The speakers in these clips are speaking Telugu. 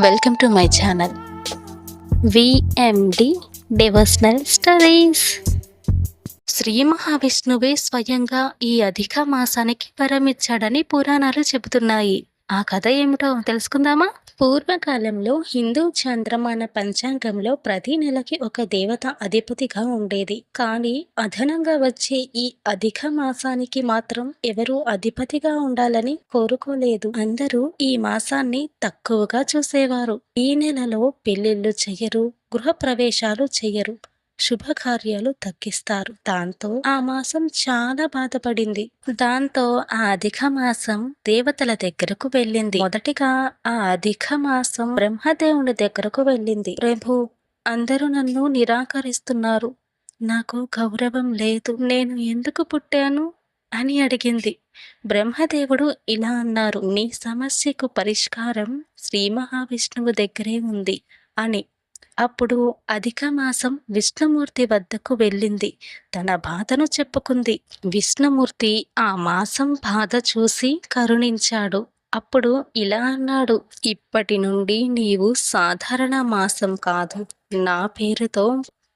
Welcome to my channel VMD devotional studies. Shri మహావిష్ణువే స్వయంగా ఈ అధిక మాసానికి వరమిచ్చాడని పురాణాలు చెబుతున్నాయి. ఆ కథ ఏమిటో తెలుసుకుందామా? పూర్వకాలంలో హిందూ చాంద్రమాన పంచాంగంలో ప్రతి నెలకి ఒక దేవత అధిపతిగా ఉండేది. కానీ అదనంగా వచ్చే ఈ అధిక మాసానికి మాత్రం ఎవరూ అధిపతిగా ఉండాలని కోరుకోలేదు. అందరూ ఈ మాసాన్ని తక్కువగా చూసేవారు. ఈ నెలలో పెళ్లిళ్ళు చెయ్యరు, గృహప్రవేశాలు చెయ్యరు, శుభకార్యాలు తగ్గిస్తారు. దాంతో ఆ మాసం చాలా బాధపడింది. దాంతో ఆ అధిక మాసం దేవతల దగ్గరకు వెళ్ళింది. మొదటిగా ఆ అధిక మాసం బ్రహ్మదేవుని దగ్గరకు వెళ్ళింది. ప్రభు, అందరూ నన్ను నిరాకరిస్తున్నారు, నాకు గౌరవం లేదు, నేను ఎందుకు పుట్టాను అని అడిగింది. బ్రహ్మదేవుడు ఇలా అన్నారు, నీ సమస్యకు పరిష్కారం శ్రీ మహావిష్ణువు దగ్గరే ఉంది అని. అప్పుడు అధిక మాసం విష్ణుమూర్తి వద్దకు వెళ్ళింది. తన బాధను చెప్పుకుంది. విష్ణుమూర్తి ఆ మాసం బాధ చూసి కరుణించాడు. అప్పుడు ఇలా అన్నాడు, ఇప్పటి నుండి నీవు సాధారణ మాసం కాదు, నా పేరుతో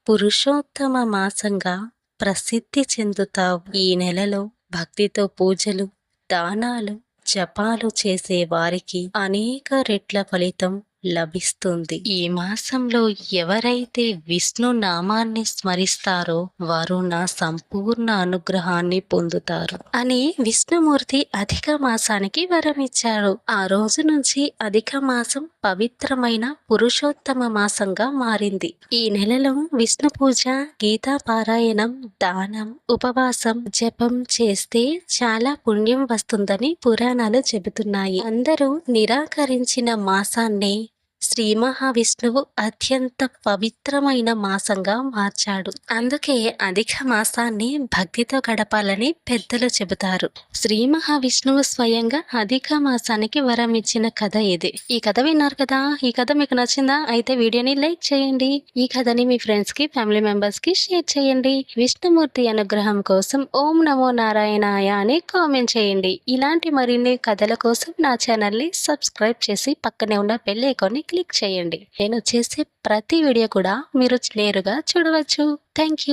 పురుషోత్తమ మాసంగా ప్రసిద్ధి చెందుతావు. ఈ నెలలో భక్తితో పూజలు, దానాలు, జపాలు చేసే వారికి అనేక రెట్ల ఫలితం లభిస్తుంది. ఈ మాసంలో ఎవరైతే విష్ణు నామాన్ని స్మరిస్తారో వారు నా సంపూర్ణ అనుగ్రహాన్ని పొందుతారు అని విష్ణుమూర్తి అధిక మాసానికి వరమిచ్చాడు. ఆ రోజు నుంచి అధిక మాసం పవిత్రమైన పురుషోత్తమ మాసంగా మారింది. ఈ నెలలో విష్ణు పూజ, గీతా పారాయణం, దానం, ఉపవాసం, జపం చేస్తే చాలా పుణ్యం వస్తుందని పురాణాలు చెబుతున్నాయి. అందరూ నిరాకరించిన మాసాన్ని శ్రీ మహావిష్ణువు అత్యంత పవిత్రమైన మాసంగా మార్చాడు. అందుకే అధిక మాసాన్ని భక్తితో గడపాలని పెద్దలు చెబుతారు. శ్రీ మహావిష్ణువు స్వయంగా అధిక మాసానికి వరం ఇచ్చిన కథ ఇది. ఈ కథ విన్నారు కదా? ఈ కథ మీకు నచ్చిందా? అయితే వీడియోని లైక్ చేయండి. ఈ కథని మీ ఫ్రెండ్స్ కి, ఫ్యామిలీ మెంబర్స్ కి షేర్ చేయండి. విష్ణుమూర్తి అనుగ్రహం కోసం ఓం నమో నారాయణాయ అని కామెంట్ చేయండి. ఇలాంటి మరిన్ని కథల కోసం నా ఛానల్ ని సబ్స్క్రైబ్ చేసి పక్కనే ఉన్న బెల్ ఐకాన్ని క్లిక్ చేయండి. నేను చేసే ప్రతి వీడియో కూడా మీరు నేరుగా చూడవచ్చు. Thank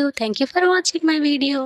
you for watching my video.